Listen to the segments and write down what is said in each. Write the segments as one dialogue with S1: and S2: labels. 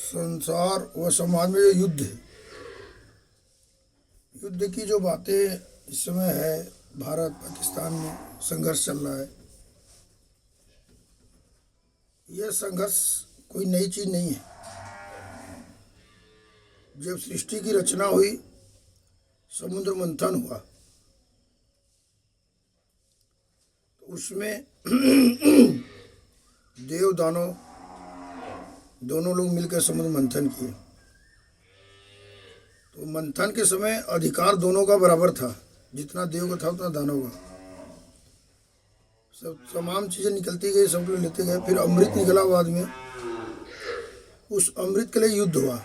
S1: संसार व समाज में जो युद्ध है, युद्ध की जो बातें इस समय है, भारत पाकिस्तान में संघर्ष चल रहा है। यह संघर्ष कोई नई चीज नहीं है। जब सृष्टि की रचना हुई, समुद्र मंथन हुआ, तो उसमें देव दानव दोनों लोग मिलकर समुद्र मंथन किए। तो मंथन के समय अधिकार दोनों का बराबर था, जितना देव का था उतना दानव का। सब तमाम चीजें निकलती गई, सब लोग लेते गए। फिर अमृत निकला बाद में, उस अमृत के लिए युद्ध हुआ।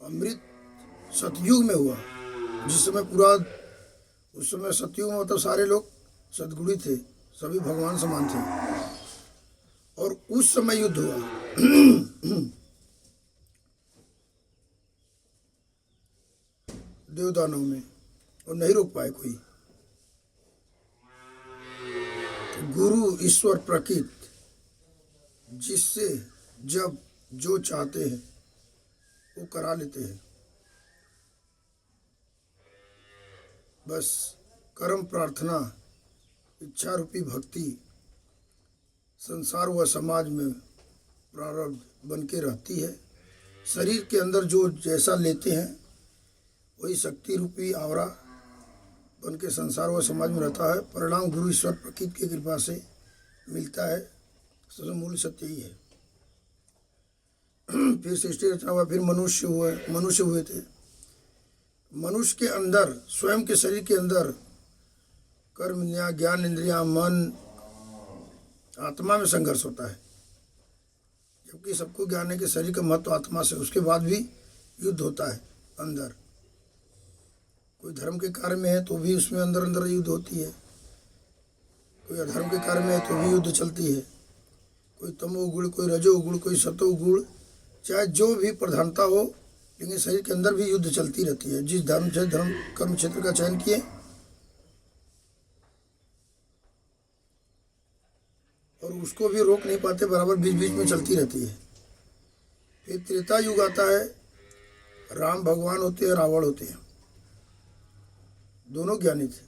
S1: अमृत सतयुग में हुआ, जिस समय पूरा उस समय सतयुग में मतलब सारे लोग सदगुणी थे, सभी भगवान समान थे, और उस समय युद्ध हुआ। देवदानव में, और नहीं रोक पाए कोई। तो गुरु ईश्वर प्रकृति जिससे जब जो चाहते हैं वो करा लेते हैं। बस कर्म प्रार्थना इच्छा रूपी भक्ति संसार व समाज में प्रारब्ध बन के रहती है। शरीर के अंदर जो जैसा लेते हैं वही शक्ति रूपी आवरा बन के संसार व समाज में रहता है। परिणाम गुरु ईश्वर प्रकृति की कृपा से मिलता है। सबसे मूल सत्य ही है। फिर सृष्टि रचना हुआ, फिर मनुष्य हुए थे। मनुष्य के अंदर, स्वयं के शरीर के अंदर कर्म इंद्रिया, ज्ञान इंद्रिया, मन, आत्मा में संघर्ष होता है। जबकि सबको ज्ञान है कि शरीर का महत्व आत्मा से, उसके बाद भी युद्ध होता है अंदर। कोई धर्म के कार्य में है तो भी उसमें अंदर अंदर युद्ध होती है। कोई अधर्म के कार्य में है तो भी युद्ध चलती है। कोई तमोगुण, कोई रजोगुण, कोई सतोगुण, चाहे जो भी प्रधानता हो, लेकिन शरीर के अंदर भी युद्ध चलती रहती है। जिस धर्म से धर्म कर्म क्षेत्र का चयन किए और उसको भी रोक नहीं पाते, बराबर बीच बीच में चलती रहती है। फिर त्रेता युग आता है। राम भगवान होते हैं, रावण होते हैं। दोनों ज्ञानी थे,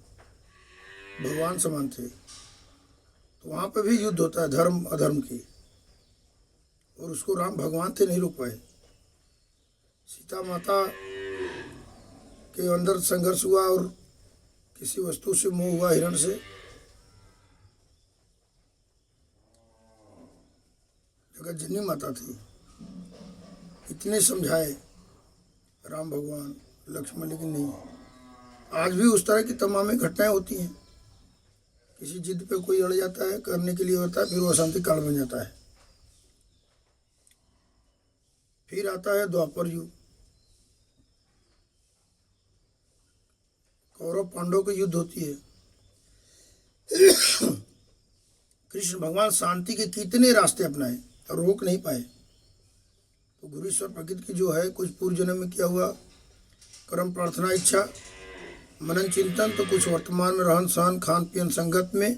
S1: भगवान समान थे। तो वहां पर भी युद्ध होता है धर्म अधर्म की, और उसको राम भगवान थे, नहीं रोक पाए। सीता माता के अंदर संघर्ष हुआ और किसी वस्तु से मोह हुआ, हिरण से। जगत जननी माता थी, इतने समझाए राम भगवान लक्ष्मण, लेकिन नहीं। आज भी उस तरह की तमाम घटनाएं होती हैं। किसी जिद पे कोई अड़ जाता है, करने के लिए होता है, फिर वो अशांति काल बन जाता है। फिर आता है द्वापर युग। कौरव पांडव की युद्ध होती है। कृष्ण भगवान शांति के कितने रास्ते अपनाए और रोक नहीं पाए। तो गुरु ईश्वर प्रकृति की जो है, कुछ पूर्व जन्म में किया हुआ कर्म प्रार्थना इच्छा मनन चिंतन, तो कुछ वर्तमान में रहन सहन खान पीन संगत में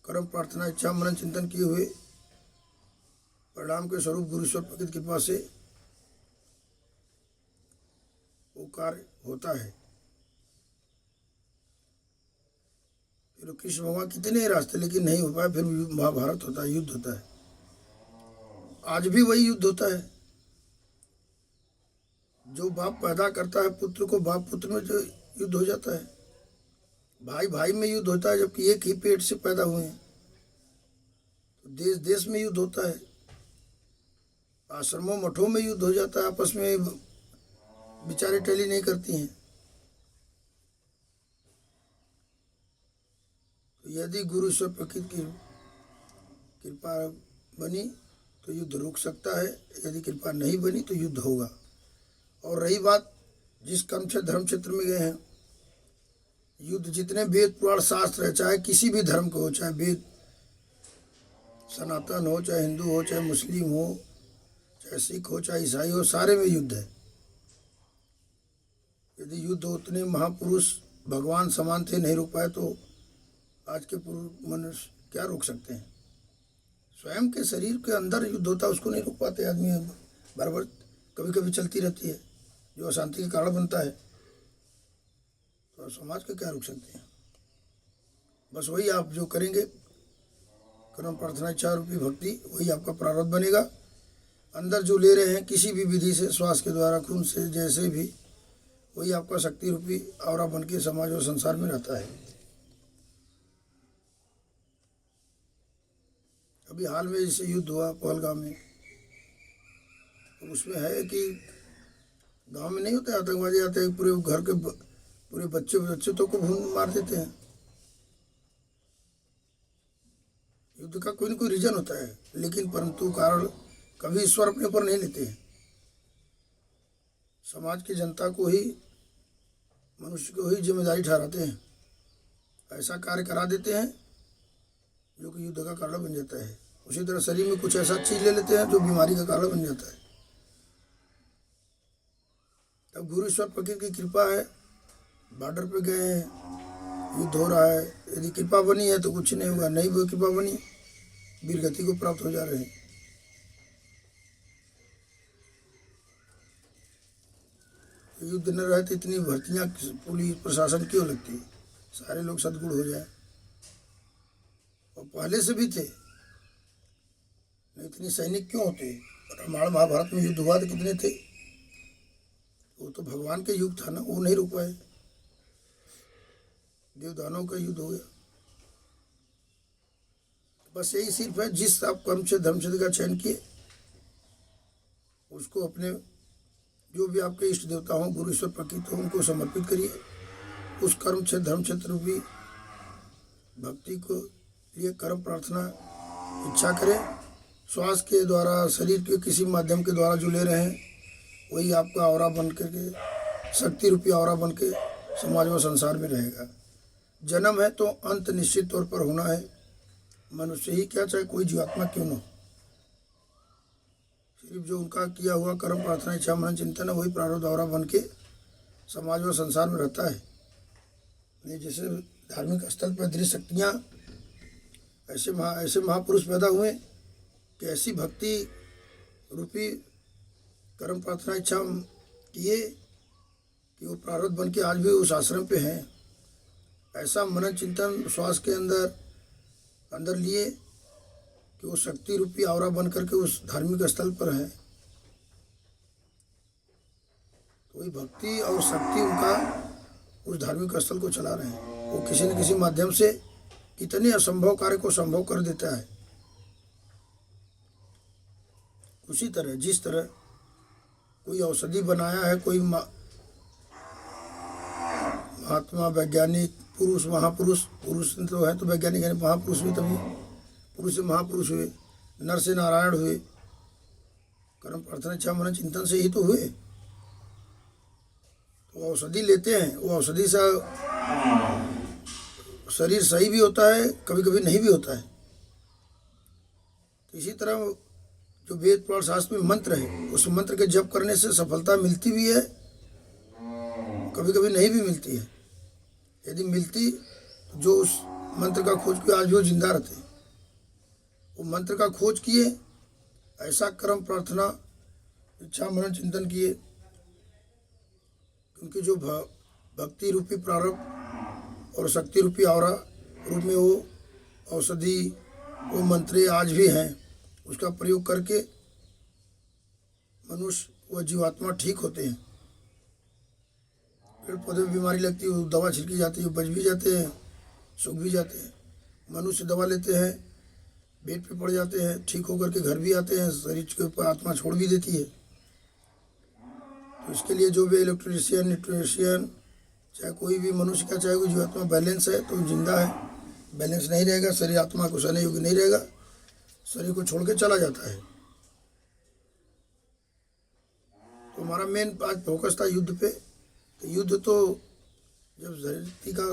S1: कर्म प्रार्थना इच्छा मनन चिंतन किए हुए परिणाम के स्वरूप गुरु ईश्वर प्रकृति की कृपा से वो कार्य होता है। फिर कृष्ण भगवान कितने रास्ते, लेकिन नहीं हो पाए। फिर महाभारत होता है, युद्ध होता है। आज भी वही युद्ध होता है। जो बाप पैदा करता है पुत्र को, बाप पुत्र में जो युद्ध हो जाता है। भाई भाई में युद्ध होता है, जबकि एक ही पेट से पैदा हुए हैं। तो देश देश में युद्ध होता है। आश्रमों मठों में युद्ध हो जाता है, आपस में बेचारे टैली नहीं करती हैं। तो यदि गुरु ईश्वर प्रकृति की कृपा बनी तो युद्ध रुक सकता है, यदि कृपा नहीं बनी तो युद्ध होगा। और रही बात जिस कर्म क्षेत्र धर्म क्षेत्र में गए हैं, युद्ध जितने वेद पुराण शास्त्र है, चाहे किसी भी धर्म को हो, चाहे वेद सनातन हो, चाहे हिंदू हो, चाहे मुस्लिम हो, चाहे सिख हो, चाहे ईसाई हो, सारे में युद्ध है। यदि युद्ध उतने महापुरुष भगवान समान थे, नहीं रोक पाए, तो आज के पुरुष मनुष्य क्या रोक सकते हैं। स्वयं के शरीर के अंदर युद्ध होता है, उसको नहीं रोक पाते आदमी। बराबर कभी कभी चलती रहती है, जो अशांति के कारण बनता है, तो समाज के क्या रोक सकते हैं। बस वही आप जो करेंगे, कर्म प्रार्थना इच्छा रूपी भक्ति, वही आपका प्रारब्ध बनेगा। अंदर जो ले रहे हैं किसी भी विधि से, श्वास के द्वारा, खून से, जैसे भी, वही आपका शक्ति रूपी आवरा बन के समाज और संसार में रहता है। अभी हाल में जैसे युद्ध हुआ पहलगाम में, तो उसमें है कि गांव में नहीं होते, आतंकवादी आते हैं, पूरे घर के पूरे बच्चे तो को भून मार देते हैं। युद्ध का कोई न कोई रीजन होता है, लेकिन परंतु कारण कभी ईश्वर अपने ऊपर नहीं लेते हैं। समाज की जनता को ही, मनुष्य को ही जिम्मेदारी ठहराते हैं, ऐसा कार्य करा देते हैं जो कि युद्ध का कारण बन जाता है। उसी तरह शरीर में कुछ ऐसा चीज ले लेते हैं जो बीमारी का कारण बन जाता है। तब गुरु ईश्वर प्रकृति की कृपा है, बॉर्डर पे गए हैं, युद्ध हो रहा है, यदि कृपा बनी है तो कुछ नहीं होगा, नहीं वो कृपा बनी, वीरगति को प्राप्त हो जा रहे हैं। युद्ध न रहे तो इतनी भर्तियां पुलिस प्रशासन क्यों लगती है, सारे लोग सदगुण हो जाए। और पहले से भी थे, नहीं इतनी सैनिक क्यों होते। रामायण महाभारत में युद्ध हुआ तो कितने थे, वो तो भगवान के युग था ना, वो नहीं रुक पाए, देवदानों का युद्ध हो गया। बस यही सिर्फ है, जिस आप कर्म से धर्म से का चयन किए, उसको अपने जो भी आपके इष्ट देवता हों, गुरु ईश्वर प्रकृति हो, उनको समर्पित करिए। उस कर्म से धर्म क्षेत्र रूपी भक्ति को लिए कर्म प्रार्थना इच्छा करें। श्वास के द्वारा, शरीर के किसी माध्यम के द्वारा जो ले रहे हैं, वही आपका औरा बन करके, शक्ति रूपी औरा बन के समाज व संसार में रहेगा। जन्म है तो अंत निश्चित तौर पर होना है। मनुष्य ही क्या, चाहे कोई जीवात्मा क्यों न हो, सिर्फ जो उनका किया हुआ कर्म प्रार्थना इच्छा मनन चिंतन है, वही प्रारब्ध औरा बन के समाज व संसार में रहता है। नहीं जैसे धार्मिक स्थल पर दृढ़ शक्तियाँ, ऐसे महापुरुष पैदा हुए कि ऐसी भक्ति रूपी कर्म प्रार्थना इच्छा किए कि वो प्रारब्ध बन के आज भी उस आश्रम पे हैं। ऐसा मनन चिंतन श्वास के अंदर लिए कि वो शक्ति रूपी आवरा बन करके उस धार्मिक स्थल पर है। तो वही भक्ति और शक्ति उनका उस धार्मिक स्थल को चला रहे हैं। वो किसी न किसी माध्यम से कितने असंभव कार्य को संभव कर देता है। उसी तरह जिस तरह कोई औषधि बनाया है, कोई महात्मा, वैज्ञानिक, पुरुष, महापुरुष, पुरुष तो है तो वैज्ञानिक है, महापुरुष भी तभी पुरुष से महापुरुष हुए, नर से नारायण हुए, कर्म प्रार्थना इच्छा मनन चिंतन से ही तो हुए। तो औषधि लेते हैं, वो औषधि से शरीर सही भी होता है, कभी कभी नहीं भी होता है। तो इसी तरह जो वेद पुराण शास्त्र में मंत्र है, उस मंत्र के जप करने से सफलता मिलती भी है, कभी कभी नहीं भी मिलती है। यदि मिलती तो जो उस मंत्र का खोज किया आज भी वो जिंदा रहते। वो मंत्र का खोज किए, ऐसा कर्म प्रार्थना इच्छा मनन चिंतन किए, क्योंकि जो भक्ति रूपी प्रारब्ध और शक्ति रूपी आवरा रूप में वो औषधि, वो मंत्र आज भी हैं, उसका प्रयोग करके मनुष्य व जीवात्मा ठीक होते हैं। पेड़ पौधे में बीमारी लगती है, दवा छिड़की जाती है, बच भी जाते हैं, सूख भी जाते हैं। मनुष्य दवा लेते हैं, बेड पे पड़ जाते हैं, ठीक होकर के घर भी आते हैं, शरीर के ऊपर आत्मा छोड़ भी देती है। तो इसके लिए जो भी इलेक्ट्रीशियन, न्यूट्रिशियन, चाहे कोई भी मनुष्य का, चाहे कोई जीवात्मा बैलेंस है तो जिंदा है, बैलेंस नहीं रहेगा, शरीर आत्मा को सहने योग्य नहीं रहेगा, शरीर को छोड़ के चला जाता है। तो हमारा मेन आज फोकस था युद्ध पे। तो युद्ध तो जब धरती का,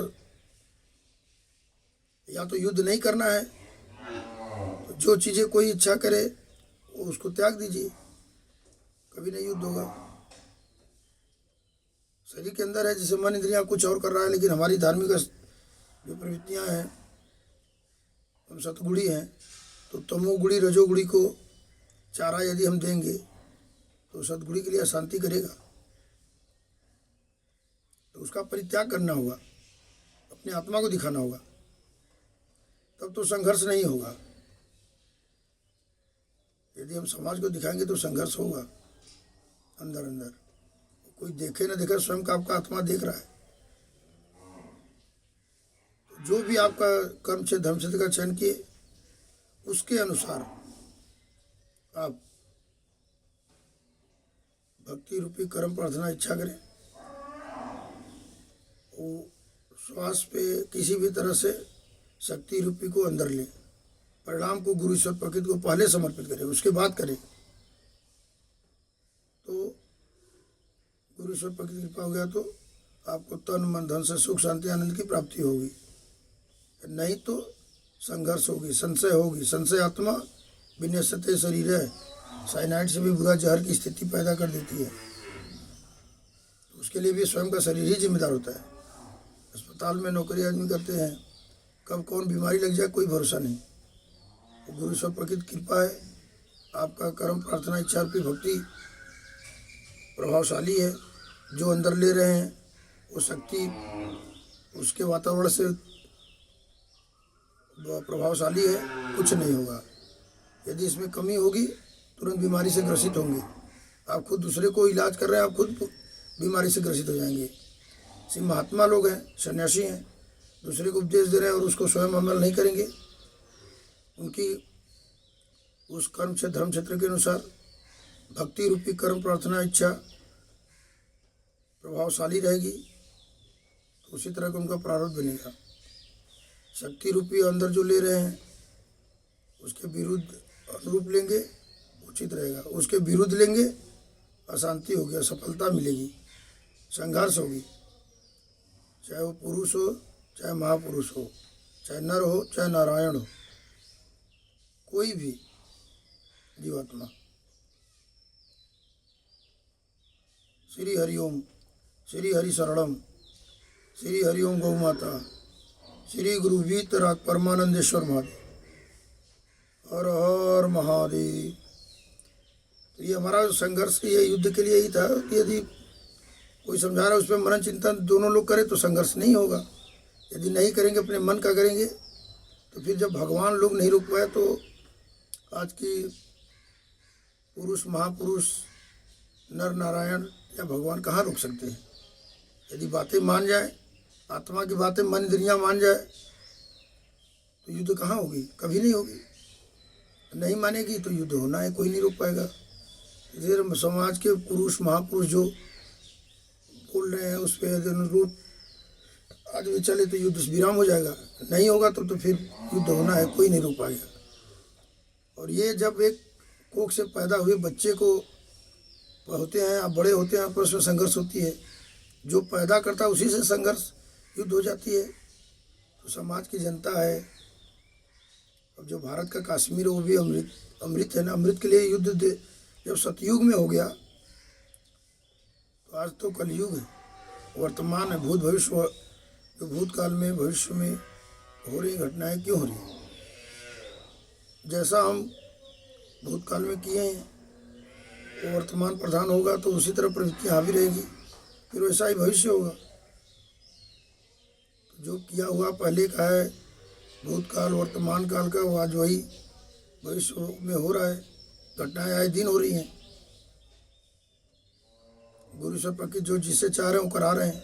S1: या तो युद्ध नहीं करना है, तो जो चीज़ें कोई इच्छा करे वो उसको त्याग दीजिए, कभी नहीं युद्ध होगा। शरीर के अंदर है, जैसे मन इंद्रियां कुछ और कर रहा है, लेकिन हमारी धार्मिक जो प्रवृत्तियां हैं, हम सतगुणी हैं, तो तमोगुणी रजोगुणी को चारा यदि हम देंगे तो सद्गुणी के लिए अशांति करेगा। तो उसका परित्याग करना होगा, अपने आत्मा को दिखाना होगा, तब तो संघर्ष नहीं होगा। यदि हम समाज को दिखाएंगे तो संघर्ष होगा अंदर अंदर। कोई देखे ना देखे, स्वयं का आपका आत्मा देख रहा है। तो जो भी आपका कर्म क्षेत्र धर्म क्षेत्र का चयन किए उसके अनुसार आप भक्ति रूपी कर्म प्रार्थना इच्छा करें। वो श्वास पे किसी भी तरह से शक्ति रूपी को अंदर लें, परिणाम को गुरु ईश्वर प्रकृति को पहले समर्पित करें, उसके बाद करें तो गुरु ईश्वर प्रकृति की कृपा हो गया तो आपको तन मन धन से सुख शांति आनंद की प्राप्ति होगी। नहीं तो संघर्ष होगी, संशय होगी। संशय आत्मा विनश्यते शरीर है, साइनाइड से भी बुरा जहर की स्थिति पैदा कर देती है। उसके लिए भी स्वयं का शरीर ही जिम्मेदार होता है। अस्पताल में नौकरी आदमी करते हैं, कब कौन बीमारी लग जाए कोई भरोसा नहीं। तो गुरु ईश्वर प्रकृति कृपा है, आपका कर्म प्रार्थना इच्छा रूपी भक्ति प्रभावशाली है। जो अंदर ले रहे हैं वो शक्ति उसके वातावरण से प्रभावशाली है, कुछ नहीं होगा। यदि इसमें कमी होगी तुरंत बीमारी से ग्रसित होंगे। आप खुद दूसरे को इलाज कर रहे हैं, आप खुद बीमारी से ग्रसित हो जाएंगे। सिर्फ महात्मा लोग हैं, सन्यासी हैं, दूसरे को उपदेश दे रहे हैं और उसको स्वयं अमल नहीं करेंगे। उनकी उस कर्म क्षेत्र धर्म क्षेत्र के अनुसार भक्ति रूपी कर्म प्रार्थना इच्छा प्रभावशाली रहेगी, तो उसी तरह का उनका प्रारब्ध बनेगा। शक्ति रूपी अंदर जो ले रहे हैं उसके विरुद्ध अनुरूप लेंगे, उचित रहेगा। उसके विरुद्ध लेंगे, अशांति होगी, असफलता मिलेगी, संघर्ष होगी। चाहे वो पुरुष हो, चाहे महापुरुष हो, चाहे नर हो, चाहे नारायण हो, कोई भी जीवात्मा। श्री हरिओम, श्री हरि शरणम, श्री हरिओम गौ माता, श्री गुरु वीतराग परमानंदेश्वर महादेव, हर हर महादेव। तो ये हमारा संघर्ष ये युद्ध के लिए ही था कि यदि कोई समझा रहा है उस पर मनन चिंतन दोनों लोग करें तो संघर्ष नहीं होगा। यदि नहीं करेंगे, अपने मन का करेंगे, तो फिर जब भगवान लोग नहीं रोक पाए तो आज की पुरुष महापुरुष नर नारायण या भगवान कहाँ रोक सकते हैं। यदि बातें मान जाए, आत्मा की बातें मन इंद्रियाँ मान जाए, तो युद्ध कहाँ होगी, कभी नहीं होगी। नहीं मानेगी तो युद्ध होना है, कोई नहीं रोक पाएगा। इधर समाज के पुरुष महापुरुष जो बोल रहे हैं उस पर यदि अनुरूप आज भी चले तो युद्ध विराम हो जाएगा। नहीं होगा तो फिर युद्ध होना है, कोई नहीं रोक पाएगा। और ये जब एक कोख से पैदा हुए बच्चे को होते हैं, आप बड़े होते हैं, आपस में संघर्ष होती है। जो पैदा करता है उसी से संघर्ष युद्ध हो जाती है। तो समाज की जनता है, अब जो भारत का कश्मीर है वो भी अमृत है ना। अमृत के लिए युद्ध जब सतयुग में हो गया तो आज तो कलयुग है, वर्तमान है। भूत भविष्य जो भूतकाल में भविष्य में हो रही घटनाएं क्यों हो रही हैं, जैसा हम भूतकाल में किए हैं वो वर्तमान प्रधान होगा तो उसी तरह प्रवृत्तियाँ हावी रहेगी, फिर वैसा ही भविष्य होगा। तो जो किया हुआ पहले का है भूतकाल वर्तमान काल का, वो आज वही भविष्य में हो रहा है। घटनाएं आए दिन हो रही हैं। गुरु सब प्रकृति जो जिसे चाह रहे हैं वो करा रहे हैं।